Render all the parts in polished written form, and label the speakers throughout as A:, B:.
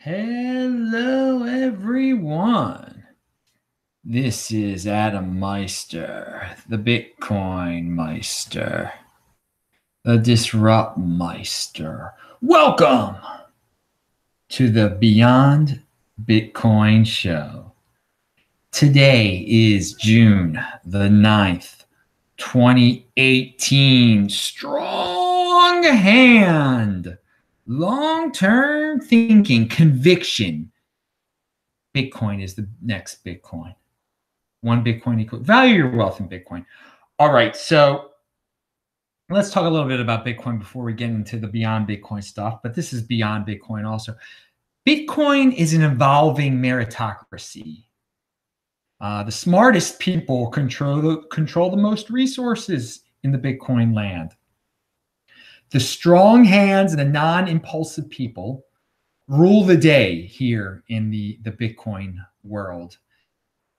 A: Hello, everyone. This is Adam Meister, the Bitcoin Meister, the Disrupt Meister. Welcome to the Beyond Bitcoin Show. Today is June the 9th, 2018. Strong hand. Long-term thinking, conviction. Bitcoin is the next Bitcoin. One Bitcoin equals value your wealth in Bitcoin. All right, so let's talk a little bit about Bitcoin before we get into the beyond Bitcoin stuff, but this is beyond Bitcoin also. Bitcoin is an evolving meritocracy. The smartest people control the most resources in the Bitcoin land. The strong hands and the non-impulsive people rule the day here in the Bitcoin world.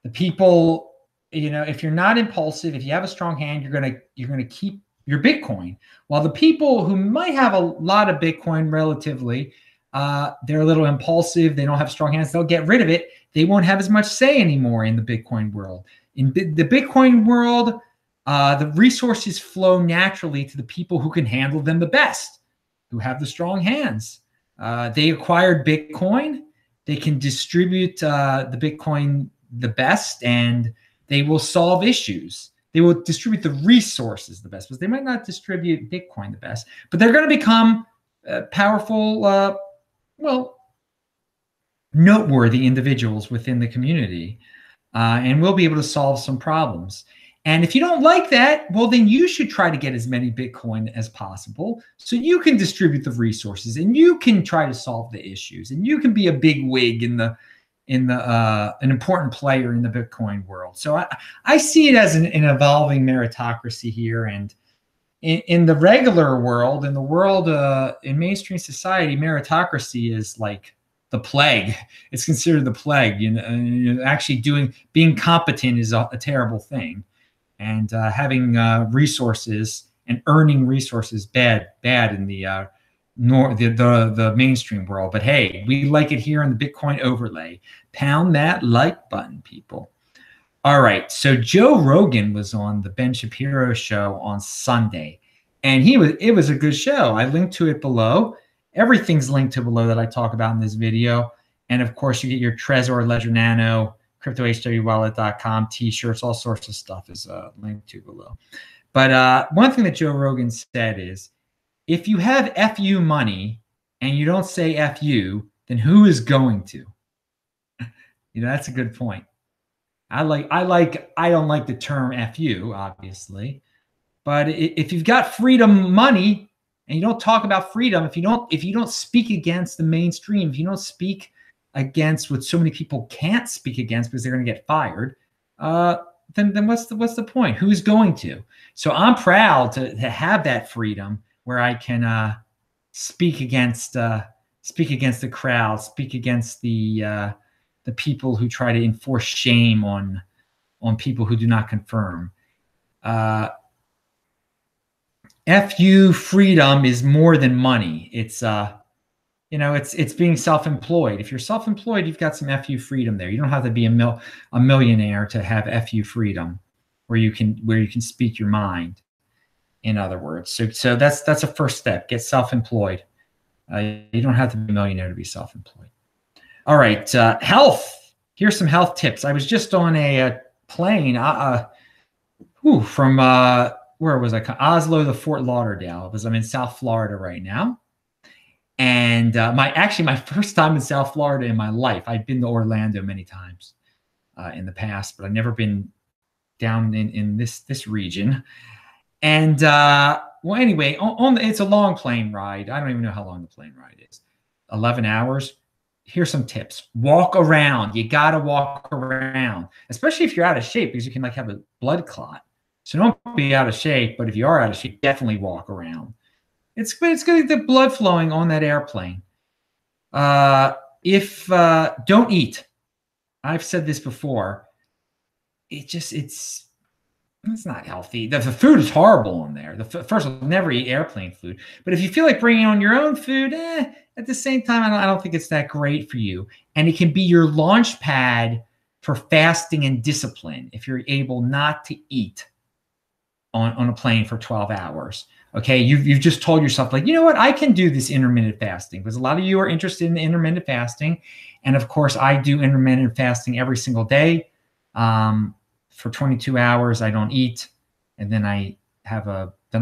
A: The people, if you're not impulsive, if you have a strong hand, you're gonna keep your Bitcoin. While the people who might have a lot of Bitcoin relatively, they're a little impulsive, they don't have strong hands, they'll get rid of it. They won't have as much say anymore in the Bitcoin world. In the Bitcoin world, the resources flow naturally to the people who can handle them the best, who have the strong hands. They acquired Bitcoin. They can distribute the Bitcoin the best, and they will solve issues. They will distribute the resources the best, because they might not distribute Bitcoin the best, but they're going to become powerful, noteworthy individuals within the community, and we'll be able to solve some problems. And if you don't like that, well, then you should try to get as many Bitcoin as possible so you can distribute the resources and you can try to solve the issues and you can be a big wig an important player in the Bitcoin world. So I see it as an evolving meritocracy here. And in the regular world, in the world, in mainstream society, meritocracy is like the plague. It's considered the plague. Actually being competent is a terrible thing. And having resources and earning resources bad in the mainstream world. But hey, we like it here in the Bitcoin overlay. Pound that like button, people. All right, so Joe Rogan was on the Ben Shapiro show on Sunday, and it was a good show. I linked to it below. Everything's linked to below that I talk about in this video. And of course, you get your Trezor, Ledger Nano, cryptohwallet.com, t-shirts, all sorts of stuff is linked to below. But one thing that Joe Rogan said is, if you have FU money and you don't say FU, then who is going to? That's a good point. I don't like the term FU, obviously, but if you've got freedom money and you don't talk about freedom, if you don't speak against the mainstream, if you don't speak against what so many people can't speak against because they're going to get fired, then what's the point? Who's going to? So I'm proud to have that freedom where I can speak against the crowd, speak against the people who try to enforce shame on people who do not confirm. FU freedom is more than money. It's it's being self-employed. If you're self-employed, you've got some FU freedom there. You don't have to be a millionaire to have FU freedom, where you can speak your mind. In other words, so that's a first step. Get self-employed. You don't have to be a millionaire to be self-employed. All right, health. Here's some health tips. I was just on a plane from where was I? Oslo to Fort Lauderdale, because I'm in South Florida right now. And my first time in South Florida in my life. I've been to Orlando many times in the past, but I've never been down in this region. And well, anyway, it's a long plane ride. I don't even know how long the plane ride is. 11 hours. Here's some tips. Walk around. You got to walk around, especially if you're out of shape, because you can have a blood clot. So don't be out of shape, but if you are out of shape, definitely walk around. It's going to get the blood flowing on that airplane. Don't eat. I've said this before. It's It's not healthy. The food is horrible in there. First of all, never eat airplane food. But if you feel like bringing on your own food, at the same time, I don't think it's that great for you. And it can be your launch pad for fasting and discipline if you're able not to eat on a plane for 12 hours. Okay, you've just told yourself, like, you know what, I can do this intermittent fasting, because a lot of you are interested in intermittent fasting. And of course, I do intermittent fasting every single day. For 22 hours, I don't eat. And then I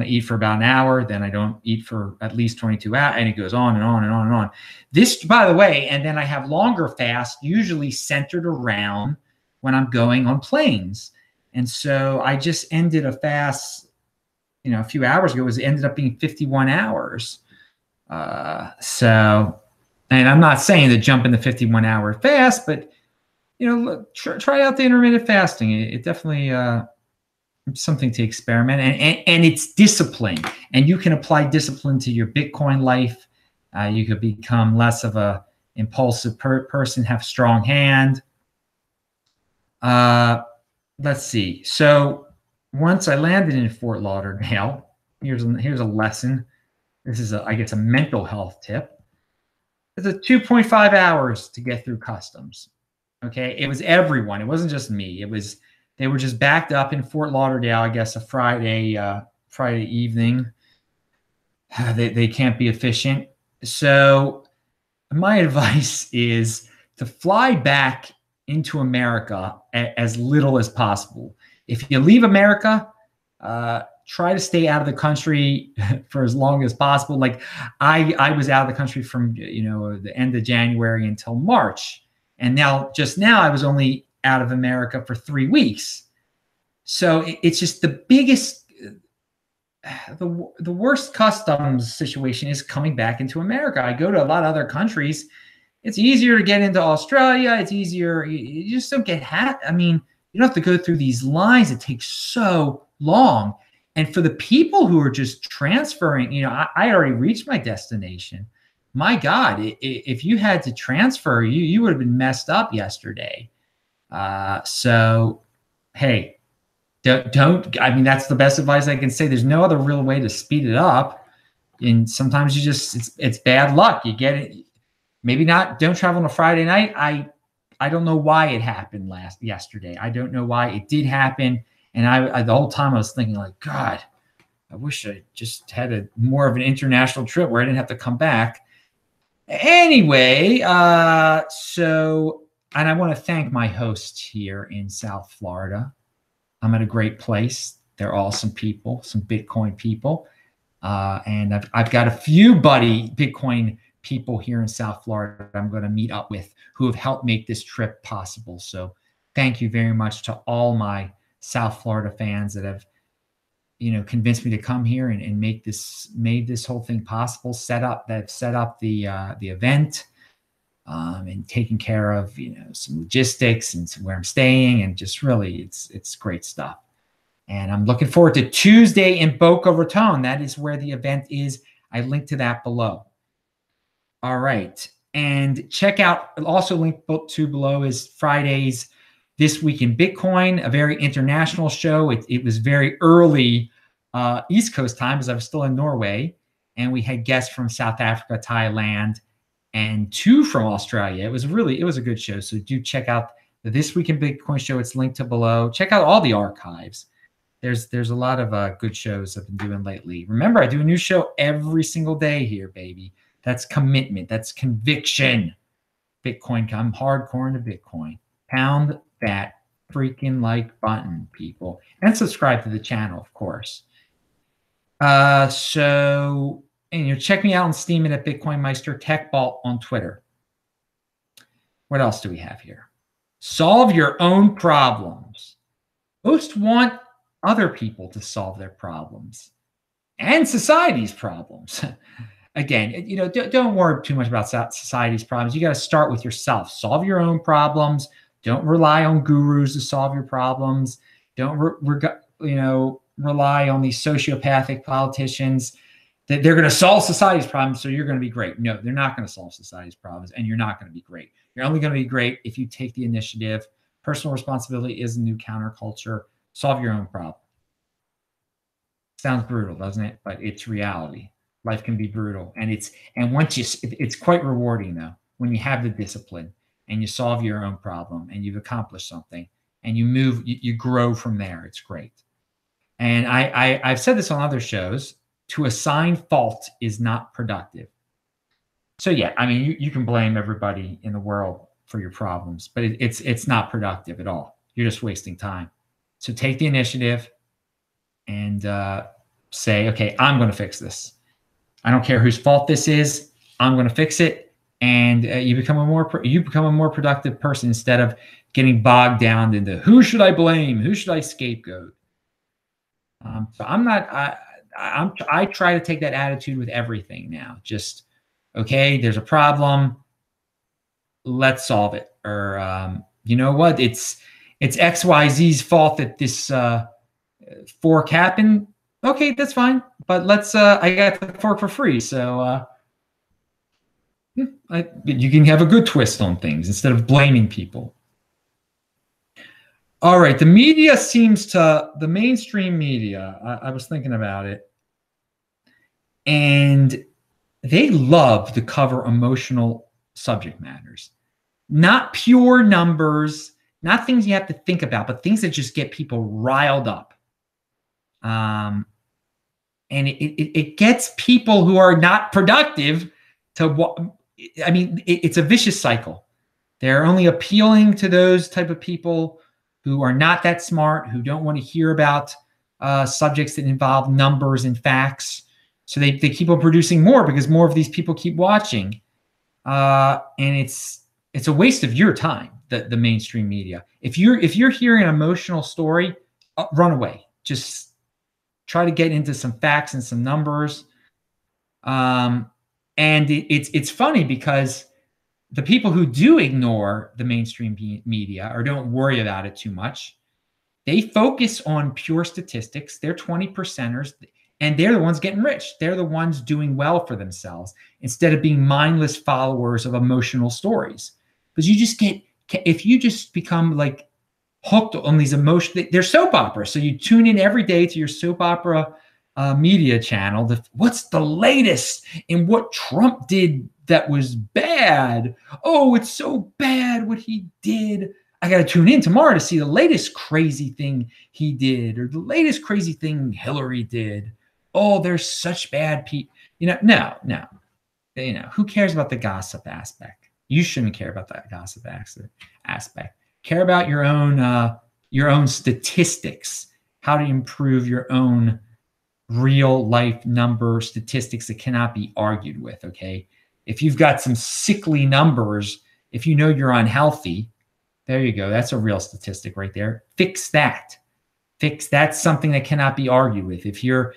A: eat for about an hour. Then I don't eat for at least 22 hours. And it goes on and on and on and on. This, by the way, and then I have longer fasts, usually centered around when I'm going on planes. And so I just ended a fast, a few hours ago. It ended up being 51 hours. And I'm not saying to jump in the 51-hour fast, but try out the intermittent fasting. It definitely something to experiment, and it's discipline, and you can apply discipline to your Bitcoin life. You could become less of a impulsive person, have a strong hand. Let's see. So once I landed in Fort Lauderdale, here's a lesson. This is I guess a mental health tip. It's a 2.5 hours to get through customs. Okay, it was everyone. It wasn't just me. They were just backed up in Fort Lauderdale. I guess a Friday evening. They can't be efficient. So my advice is to fly back into America as little as possible. If you leave America, try to stay out of the country for as long as possible. Like I was out of the country from the end of January until March. And just now, I was only out of America for 3 weeks. So it's just the biggest, the worst customs situation is coming back into America. I go to a lot of other countries. It's easier to get into Australia. It's easier. You just don't get you don't have to go through these lines. It takes so long. And for the people who are just transferring, I already reached my destination. My God, if you had to transfer, you would have been messed up yesterday. So, hey, don't. I mean, that's the best advice I can say. There's no other real way to speed it up. And sometimes it's bad luck. You get it. Maybe not. Don't travel on a Friday night. I don't know why it happened yesterday. I don't know why it did happen. And I the whole time I was thinking, like, God, I wish I just had more of an international trip where I didn't have to come back. Anyway, so, and I want to thank my hosts here in South Florida. I'm at a great place. They're awesome people, some Bitcoin people. And I've got a few Bitcoin people here in South Florida I'm going to meet up with who have helped make this trip possible. So thank you very much to all my South Florida fans that have convinced me to come here and made this whole thing possible. Set up the event, and taking care of some logistics and where I'm staying, and just really it's great stuff. And I'm looking forward to Tuesday in Boca Raton. That is where the event is. I link to that below. All right, and check out, also linked to below, is Friday's This Week in Bitcoin, a very international show. It was very early East Coast time, because I was still in Norway, and we had guests from South Africa, Thailand, and 2 from Australia. It was a good show. So do check out the This Week in Bitcoin show. It's linked to below. Check out all the archives. There's a lot of good shows I've been doing lately. Remember, I do a new show every single day here, baby. That's commitment. That's conviction. Bitcoin. I'm hardcore into Bitcoin. Pound that freaking like button, people, and subscribe to the channel, of course. So, and check me out on Steam and at BitcoinMeister, TechBalt on Twitter. What else do we have here? Solve your own problems. Most want other people to solve their problems and society's problems. Again, don't worry too much about society's problems. You got to start with yourself. Solve your own problems. Don't rely on gurus to solve your problems. Don't rely on these sociopathic politicians that they're going to solve society's problems, so you're going to be great. No, they're not going to solve society's problems, and you're not going to be great. You're only going to be great if you take the initiative. Personal responsibility is the new counterculture. Solve your own problem. Sounds brutal, doesn't it? But it's reality. Life can be brutal, and once it's quite rewarding though when you have the discipline and you solve your own problem and you've accomplished something and you grow from there. It's great. And I've said this on other shows. To assign fault is not productive. So yeah, I mean, you can blame everybody in the world for your problems, but it's not productive at all. You're just wasting time. So take the initiative and say, okay, I'm going to fix this. I don't care whose fault this is. I'm going to fix it, and you become a more productive person instead of getting bogged down into who should I blame, who should I scapegoat. So I try to take that attitude with everything now. Just okay, there's a problem, let's solve it. Or you know what, it's XYZ's fault that this fork happened. Okay, that's fine, but let's I got the fork for free, so you can have a good twist on things instead of blaming people. All right, the media the mainstream media, I was thinking about it, and they love to cover emotional subject matters, not pure numbers, not things you have to think about, but things that just get people riled up. And it gets people who are not productive to, I mean, it's a vicious cycle. They're only appealing to those type of people who are not that smart, who don't want to hear about subjects that involve numbers and facts. So they keep on producing more because more of these people keep watching. And it's a waste of your time, the mainstream media. If you're hearing an emotional story, run away. Just try to get into some facts and some numbers. And it's funny because the people who do ignore the mainstream media or don't worry about it too much, they focus on pure statistics. They're 20%ers, and they're the ones getting rich. They're the ones doing well for themselves instead of being mindless followers of emotional stories. Because if you just become like hooked on these emotions, they're soap operas. So you tune in every day to your soap opera media channel. What's the latest in what Trump did that was bad? Oh, it's so bad what he did. I got to tune in tomorrow to see the latest crazy thing he did or the latest crazy thing Hillary did. Oh, there's such bad people. No. Who cares about the gossip aspect? You shouldn't care about that gossip aspect. Care about your own statistics, how to improve your own real life number statistics that cannot be argued with. Okay. If you've got some sickly numbers, if you know you're unhealthy, there you go. That's a real statistic right there. Fix that. That's something that cannot be argued with. If you're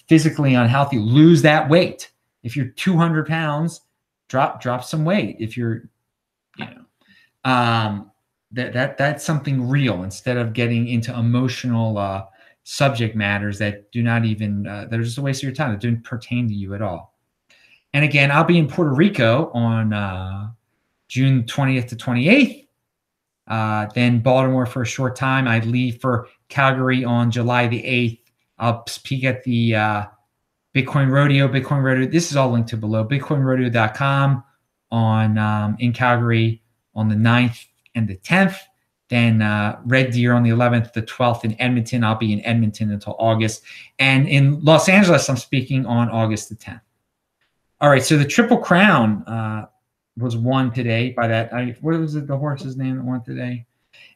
A: physically unhealthy, lose that weight. If you're 200 pounds, drop some weight. If you're, that's something real instead of getting into emotional subject matters that do not even, they're just a waste of your time. That don't pertain to you at all. And again, I'll be in Puerto Rico on June 20th to 28th. Then Baltimore for a short time. I leave for Calgary on July the 8th. I'll speak at the Bitcoin Rodeo. This is all linked to below. BitcoinRodeo.com in Calgary on the 9th and the 10th. Then Red Deer on the 11th, the 12th in Edmonton. I'll be in Edmonton until August. And in Los Angeles, I'm speaking on August the 10th. All right, so the Triple Crown was won today by that. What was the horse's name that won today?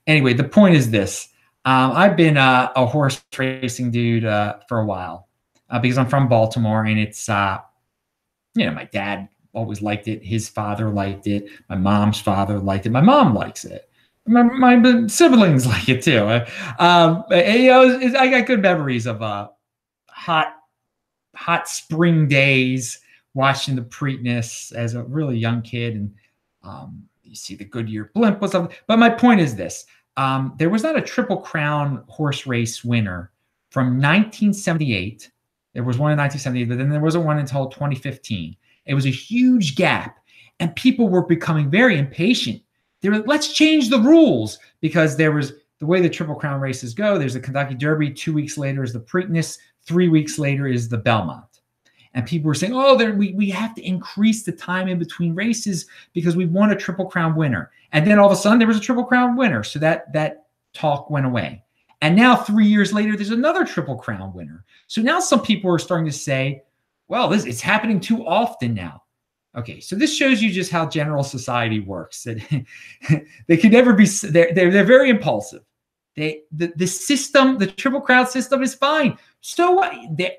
A: Anyway, the point is this. I've been a horse racing dude for a while because I'm from Baltimore, and it's, my dad always liked it. His father liked it. My mom's father liked it. My mom likes it. My siblings like it too. I got good memories of hot spring days watching the Preakness as a really young kid, and you see the Goodyear blimp was something. But my point is this: there was not a Triple Crown horse race winner from 1978. There was one in 1978, but then there wasn't one until 2015. It was a huge gap, and people were becoming very impatient. They were like, let's change the rules, because there was the way the Triple Crown races go, there's the Kentucky Derby. 2 weeks later is the Preakness. 3 weeks later is the Belmont. And people were saying, oh, we have to increase the time in between races because we want a Triple Crown winner. And then all of a sudden there was a Triple Crown winner. So that talk went away. And now 3 years later, there's another Triple Crown winner. So now some people are starting to say, well, it's happening too often now. Okay, so this shows you just how general society works. That they can never be, they're very impulsive. The system, the Triple Crown system is fine. So what? There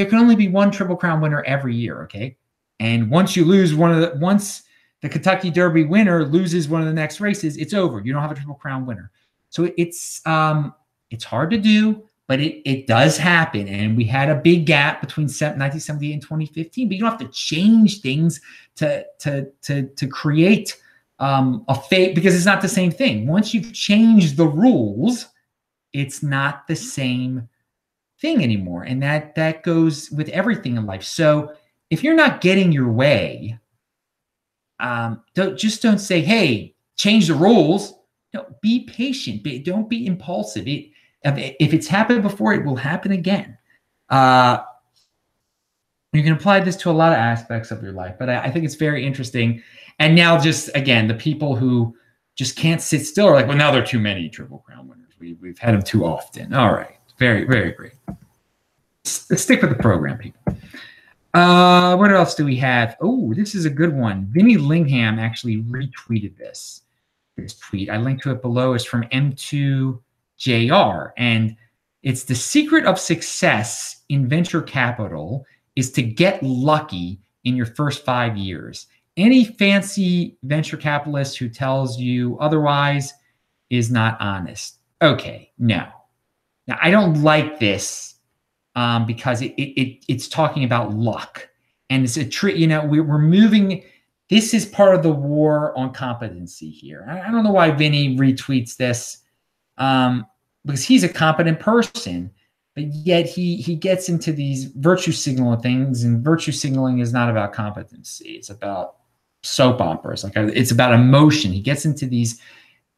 A: can only be one Triple Crown winner every year, okay? And once you lose once the Kentucky Derby winner loses one of the next races, it's over. You don't have a Triple Crown winner. So it's hard to do, but it does happen. And we had a big gap between 1978 and 2015, but you don't have to change things to create a fake, because it's not the same thing. Once you've changed the rules, it's not the same thing anymore. And that goes with everything in life. So if you're not getting your way, don't say, hey, change the rules. No, be patient. Don't be impulsive. If it's happened before, it will happen again. You can apply this to a lot of aspects of your life, but I think it's very interesting. And now just, again, the people who just can't sit still are like, well, now there are too many Triple Crown winners. We've had them too often. All right. Very, very great. Let's stick with the program, people. What else do we have? Oh, this is a good one. Vinny Lingham actually retweeted this tweet. I linked to it below. It's from M2JR. And it's the secret of success in venture capital is to get lucky in your first 5 years. Any fancy venture capitalist who tells you otherwise is not honest. Okay, no. Now, I don't like this because it's talking about luck. And it's a trick, we're moving. This is part of the war on competency here. I don't know why Vinny retweets this because he's a competent person, but yet he gets into these virtue signaling things, and virtue signaling is not about competency. It's about soap operas. It's about emotion. He gets into these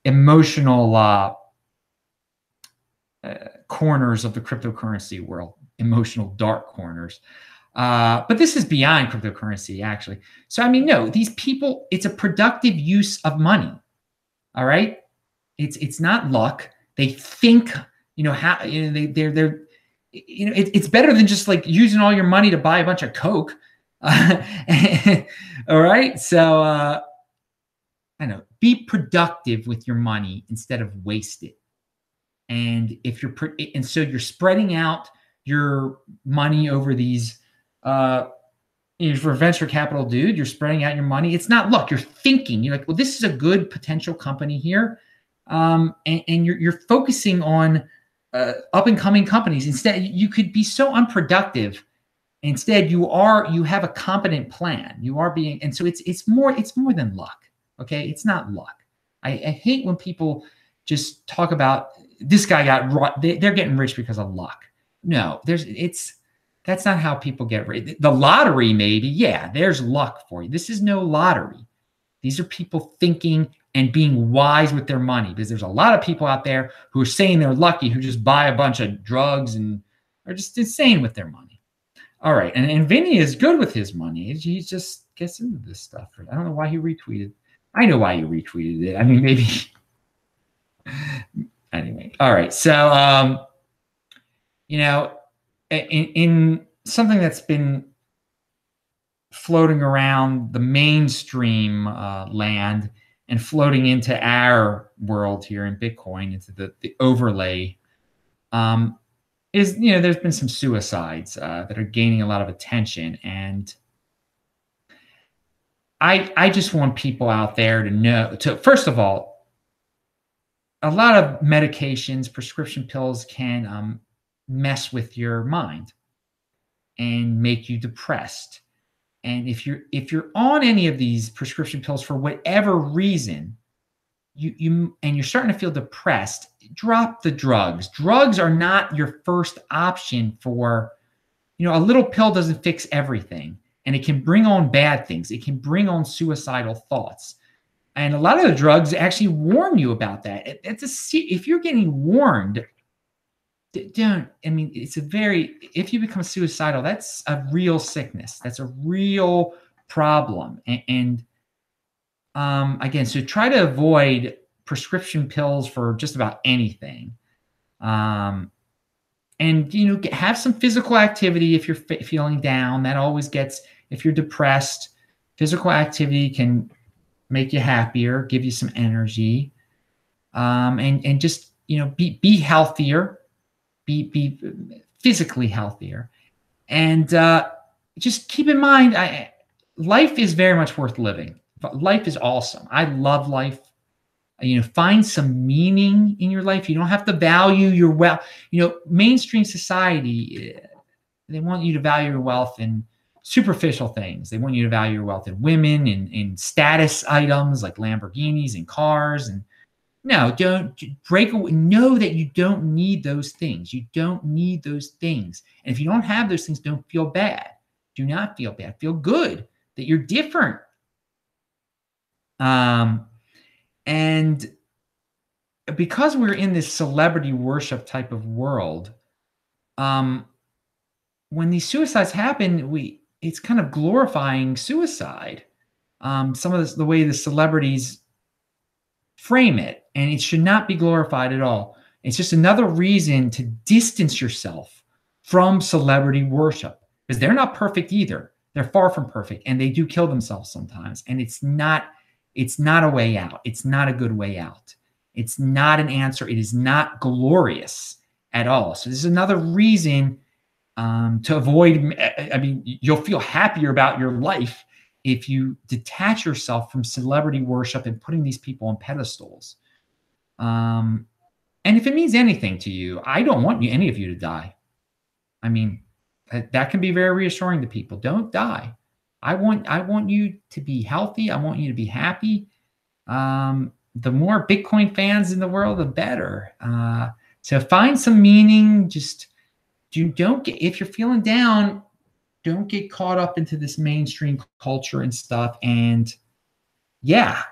A: emotional corners of the cryptocurrency world, emotional dark corners. But this is beyond cryptocurrency, actually. So, I mean, no, these people, it's a productive use of money. All right. It's not luck. They think, it's better than just like using all your money to buy a bunch of Coke. All right. So, I know, be productive with your money instead of waste it. And so you're spreading out your money over these, for venture capital, dude, you're spreading out your money. It's not luck. You're thinking. You're like, well, this is a good potential company here, and you're focusing on up and coming companies. Instead, you could be so unproductive. Instead, you have a competent plan. You are being, and so it's more than luck. Okay, it's not luck. I hate when people just talk about this guy got they're getting rich because of luck. No, that's not how people get rich. The lottery, maybe, yeah, there's luck for you. This is no lottery. These are people thinking and being wise with their money, because there's a lot of people out there who are saying they're lucky, who just buy a bunch of drugs and are just insane with their money. All right, and Vinny is good with his money. He just gets into this stuff. I don't know why he retweeted. I know why you retweeted it. I mean, maybe. Anyway, all right. So, in something that's been floating around the mainstream land and floating into our world here in Bitcoin, into the overlay, is, there's been some suicides that are gaining a lot of attention. And I just want people out there to know, first of all, a lot of medications, prescription pills can mess with your mind and make you depressed. And if you're on any of these prescription pills for whatever reason, you're starting to feel depressed, drop the drugs. Drugs are not your first option for, a little pill doesn't fix everything, and it can bring on bad things. It can bring on suicidal thoughts. And a lot of the drugs actually warn you about that. If you're getting warned, don't, I mean, if you become suicidal, that's a real sickness. That's a real problem. And again, so try to avoid prescription pills for just about anything. And, have some physical activity if you're feeling down. That always gets, if you're depressed, physical activity can make you happier, give you some energy, and just, be healthier, be physically healthier. And just keep in mind, life is very much worth living. Life is awesome. I love life. Find some meaning in your life. You don't have to value your wealth. Mainstream society, they want you to value your wealth in superficial things. They want you to value your wealth in women, in status items like Lamborghinis and cars. And no, don't break away. Know that you don't need those things. You don't need those things. And if you don't have those things, don't feel bad. Do not feel bad. Feel good that you're different. And because we're in this celebrity worship type of world, when these suicides happen, it's kind of glorifying suicide. Some of the way the celebrities frame it, and it should not be glorified at all. It's just another reason to distance yourself from celebrity worship, because they're not perfect either. They're far from perfect, and they do kill themselves sometimes. And it's not a way out. It's not a good way out. It's not an answer. It is not glorious at all. So this is another reason to avoid. I mean, you'll feel happier about your life if you detach yourself from celebrity worship and putting these people on pedestals. And if it means anything to you, I don't want any of you to die. I mean, that can be very reassuring to people. Don't die. I want you to be healthy. I want you to be happy. The more Bitcoin fans in the world, the better. So find some meaning. Just if you're feeling down, don't get caught up into this mainstream culture and stuff. And yeah,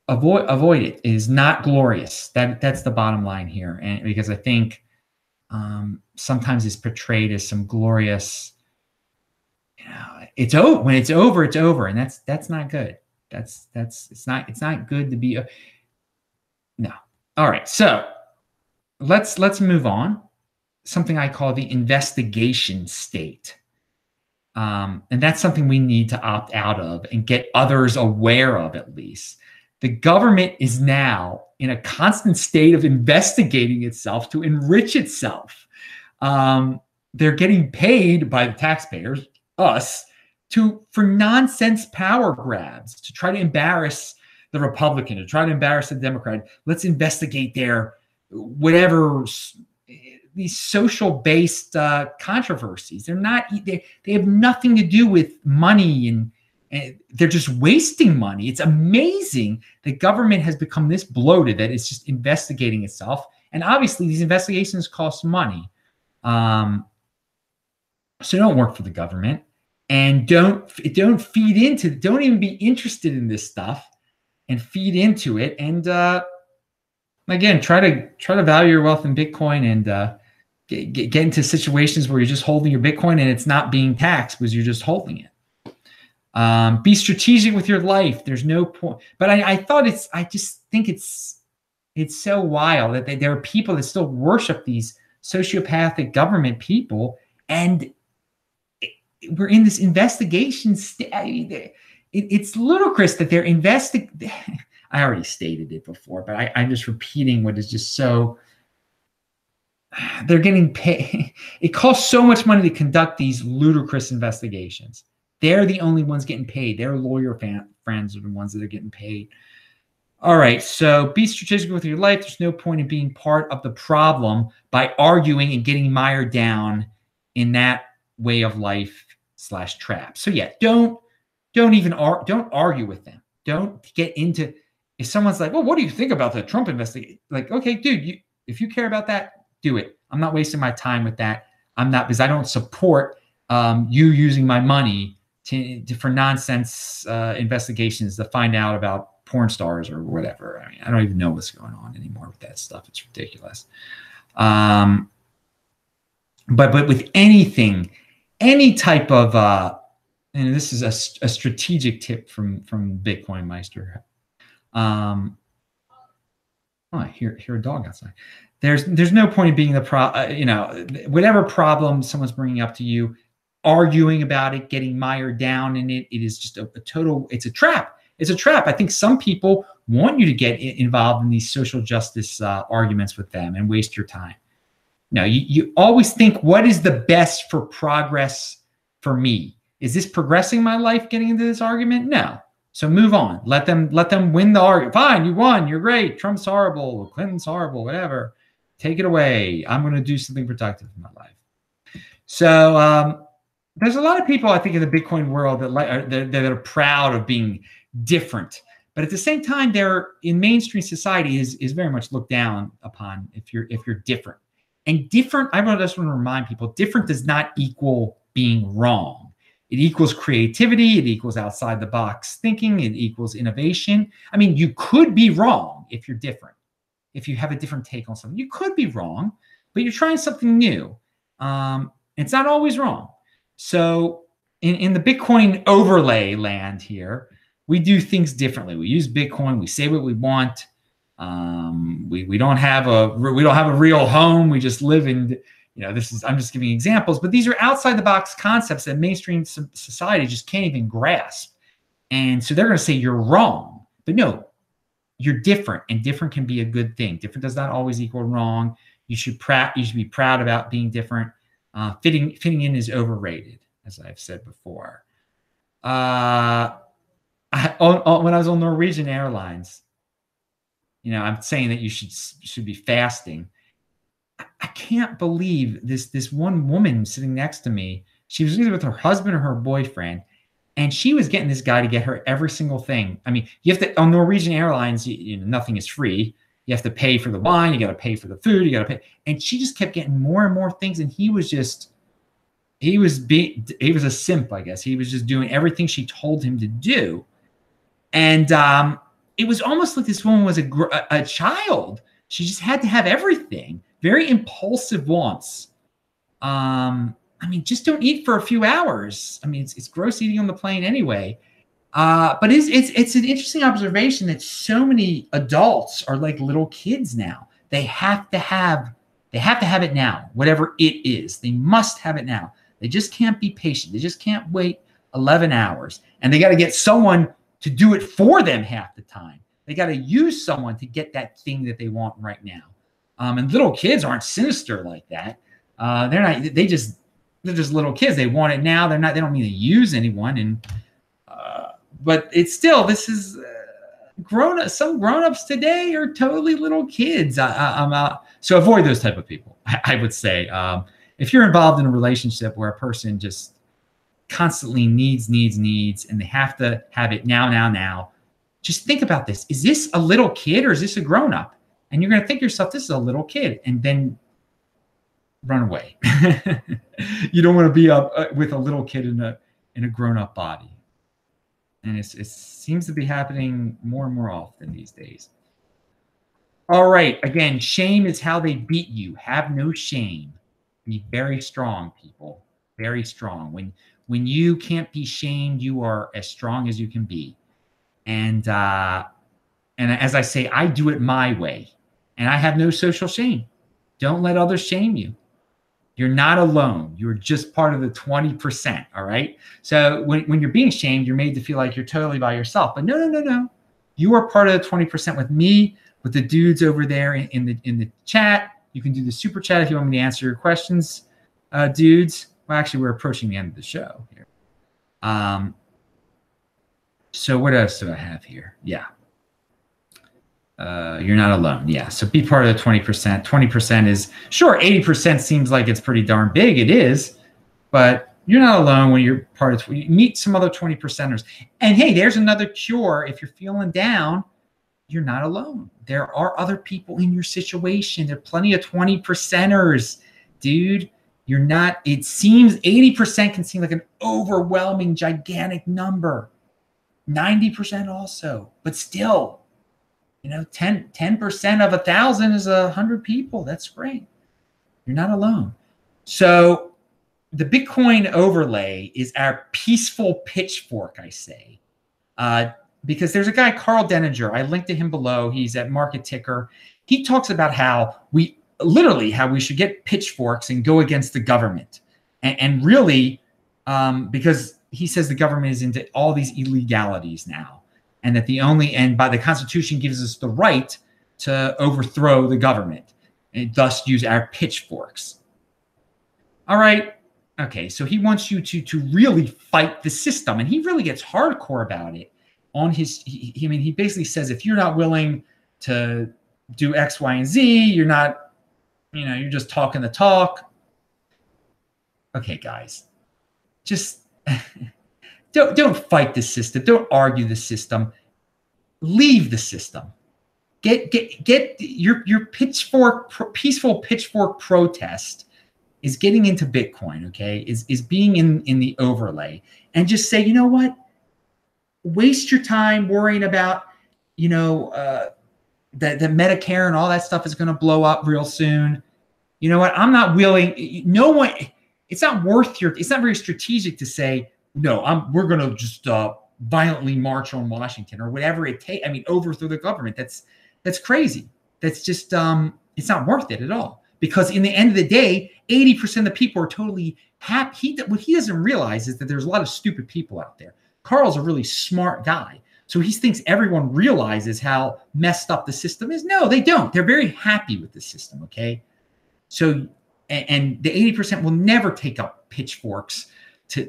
A: avoid it. It is not glorious. That's the bottom line here. And because I think sometimes it's portrayed as some glorious, it's over. When it's over, it's over. And that's not good. It's not good to be no. All right. So let's move on. Something I call the investigation state. And that's something we need to opt out of and get others aware of, at least. The government is now in a constant state of investigating itself to enrich itself. They're getting paid by the taxpayers, us, for nonsense power grabs, to try to embarrass the Republican, to try to embarrass the Democrat. Let's investigate their whatever, these social-based controversies. They have nothing to do with money, and they're just wasting money. It's amazing that government has become this bloated that it's just investigating itself. And obviously these investigations cost money. So don't work for the government, and don't feed into, don't even be interested in this stuff and feed into it. And again, try to value your wealth in Bitcoin, and get into situations where you're just holding your Bitcoin and it's not being taxed because you're just holding it. Be strategic with your life. There's no point. But I just think it's so wild that there are people that still worship these sociopathic government people, and we're in this investigation. It's ludicrous that they're investigating. I already stated it before, but I'm just repeating what is just so. They're getting paid. It costs so much money to conduct these ludicrous investigations. They're the only ones getting paid. Their lawyer friends are the ones that are getting paid. All right, so be strategic with your life. There's no point in being part of the problem by arguing and getting mired down in that way of life / trap. So yeah, don't argue with them. Don't get into, if someone's like, well, what do you think about the Trump investigation? Like, okay, dude, if you care about that, do it. I'm not wasting my time with that. I'm not, because I don't support you using my money for nonsense investigations to find out about porn stars or whatever. I mean, I don't even know what's going on anymore with that stuff. It's ridiculous. But with anything, any type of, and this is a strategic tip from BitcoinMeister. Oh, I hear a dog outside. There's no point in being the whatever problem someone's bringing up to you, arguing about it, getting mired down in it. It is just a total, it's a trap. It's a trap. I think some people want you to get involved in these social justice arguments with them and waste your time. No, you always think, what is the best for progress for me? Is this progressing my life getting into this argument? No. So move on. Let them win the argument. Fine, you won. You're great. Trump's horrible. Clinton's horrible. Whatever. Take it away. I'm going to do something productive in my life. So there's a lot of people, I think, in the Bitcoin world that are proud of being different. But at the same time, they're in mainstream society is very much looked down upon if you're different. And different, I just want to remind people, different does not equal being wrong. It equals creativity. It equals outside the box thinking. It equals innovation. I mean, you could be wrong if you're different. If you have a different take on something, you could be wrong, but you're trying something new. It's not always wrong. So in the Bitcoin overlay land here, we do things differently. We use Bitcoin. We say what we want. We don't have a real home. We just live in, I'm just giving examples, but these are outside the box concepts that mainstream society just can't even grasp. And so they're going to say you're wrong, but no, you're different, and different can be a good thing. Different does not always equal wrong. You should be proud about being different. Fitting in is overrated, as I've said before. When I was on Norwegian Airlines, I'm saying that you should be fasting. I can't believe this one woman sitting next to me. She was either with her husband or her boyfriend, and she was getting this guy to get her every single thing. I mean, you have to, on Norwegian Airlines, nothing is free. You have to pay for the wine. You got to pay for the food. You got to pay. And she just kept getting more and more things. And he was a simp, I guess. He was just doing everything she told him to do. And it was almost like this woman was a child. She just had to have everything. Very impulsive wants. I mean, just don't eat for a few hours. I mean, it's gross eating on the plane anyway. But it's an interesting observation that so many adults are like little kids now. They have to have it now, whatever it is. They must have it now. They just can't be patient. They just can't wait 11 hours. And they got to get someone to do it for them half the time. They got to use someone to get that thing that they want right now. And little kids aren't sinister like that. They're not. They're just little kids. They want it now. They don't need to use anyone. And but it's still, this is some grown-ups today are totally little kids. So avoid those type of people. I would say if you're involved in a relationship where a person just constantly needs, and they have to have it now, just think about this. Is this a little kid or is this a grown-up? And you're going to think to yourself, this is a little kid, and then run away. You don't want to be with a little kid in a grown-up body. And it seems to be happening more and more often these days. All right. Again, shame is how they beat you. Have no shame. Be very strong, people. Very strong. When you can't be shamed, you are as strong as you can be. And as I say, I do it my way. And I have no social shame. Don't let others shame you. You're not alone. You're just part of the 20%, all right? So when you're being shamed, you're made to feel like you're totally by yourself. But no. You are part of the 20% with me, with the dudes over there in the chat. You can do the super chat if you want me to answer your questions, dudes. Well, actually, we're approaching the end of the show here. So what else do I have here? Yeah. You're not alone. Yeah. So be part of the 20%. 20% is, sure, 80% seems like it's pretty darn big. It is. But you're not alone when you're part of you meet some other 20%ers. And hey, there's another cure. If you're feeling down, you're not alone. There are other people in your situation. There are plenty of 20%ers, dude. You're not, it seems 80% can seem like an overwhelming, gigantic number. 90% also. But still, 10% of 1,000 is 100 people. That's great. You're not alone. So the Bitcoin overlay is our peaceful pitchfork, I say. Because there's a guy, Carl Denninger. I linked to him below. He's at Market Ticker. He talks about how we should get pitchforks and go against the government. And really, because he says the government is into all these illegalities now. And that and by the Constitution gives us the right to overthrow the government and thus use our pitchforks. All right. Okay. So he wants you to really fight the system, and he really gets hardcore about it on he basically says, if you're not willing to do X, Y, and Z, you're not, you're just talking the talk. Okay, guys, just don't fight the system. Don't argue the system. Leave the system. Get your peaceful pitchfork protest is getting into Bitcoin. Okay, is being in the overlay, and just say, you know what? Waste your time worrying about, that Medicare and all that stuff is going to blow up real soon. You know what? I'm not willing. No one. It's not worth it's not very strategic to say, no, we're going to just violently march on Washington or whatever it takes. Overthrow the government. That's crazy. That's just, it's not worth it at all. Because in the end of the day, 80% of the people are totally happy. What he doesn't realize is that there's a lot of stupid people out there. Carl's a really smart guy. So he thinks everyone realizes how messed up the system is. No, they don't. They're very happy with the system, okay? So, and the 80% will never take up pitchforks to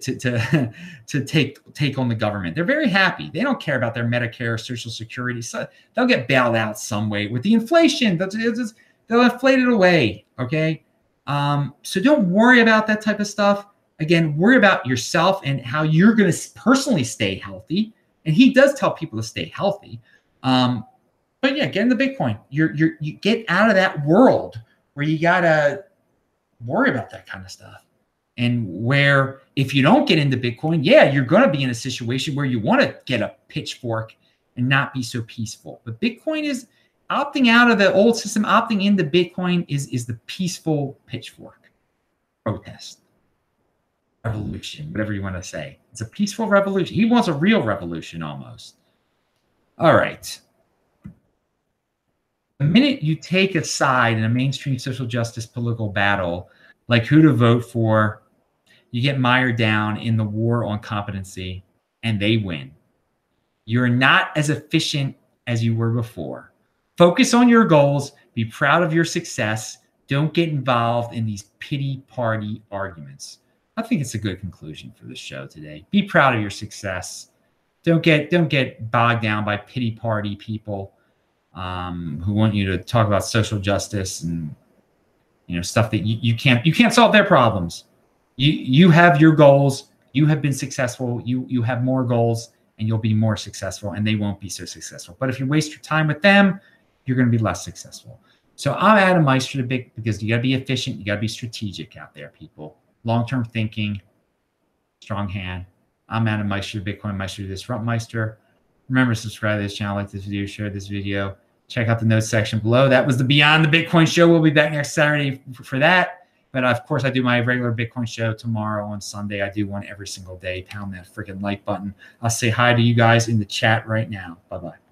A: take on the government. They're very happy. They don't care about their Medicare, Social Security. So they'll get bailed out some way with the inflation. They'll inflate it away, okay? So don't worry about that type of stuff. Again, worry about yourself and how you're going to personally stay healthy. And he does tell people to stay healthy. But yeah, get into Bitcoin. You get out of that world where you got to worry about that kind of stuff. And where if you don't get into Bitcoin, yeah, you're going to be in a situation where you want to get a pitchfork and not be so peaceful. But Bitcoin is opting out of the old system, opting into Bitcoin is the peaceful pitchfork protest. Revolution, whatever you want to say. It's a peaceful revolution. He wants a real revolution almost. All right. The minute you take a side in a mainstream social justice political battle, like who to vote for, you get mired down in the war on competency, and they win. You're not as efficient as you were before. Focus on your goals. Be proud of your success. Don't get involved in these pity party arguments. I think it's a good conclusion for this show today. Be proud of your success. Don't get bogged down by pity party people who want you to talk about social justice and stuff that you can't solve their problems. You have your goals. You have been successful. You have more goals, and you'll be more successful, and they won't be so successful. But if you waste your time with them, you're going to be less successful. So I'm Adam Meister because you got to be efficient. You got to be strategic out there, people. Long-term thinking, strong hand. I'm Adam Meister, BitcoinMeister, the Disrupt Meister. Remember to subscribe to this channel, like this video, share this video. Check out the notes section below. That was the Beyond the Bitcoin show. We'll be back next Saturday for that. But of course, I do my regular Bitcoin show tomorrow on Sunday. I do one every single day. Pound that freaking like button. I'll say hi to you guys in the chat right now. Bye-bye.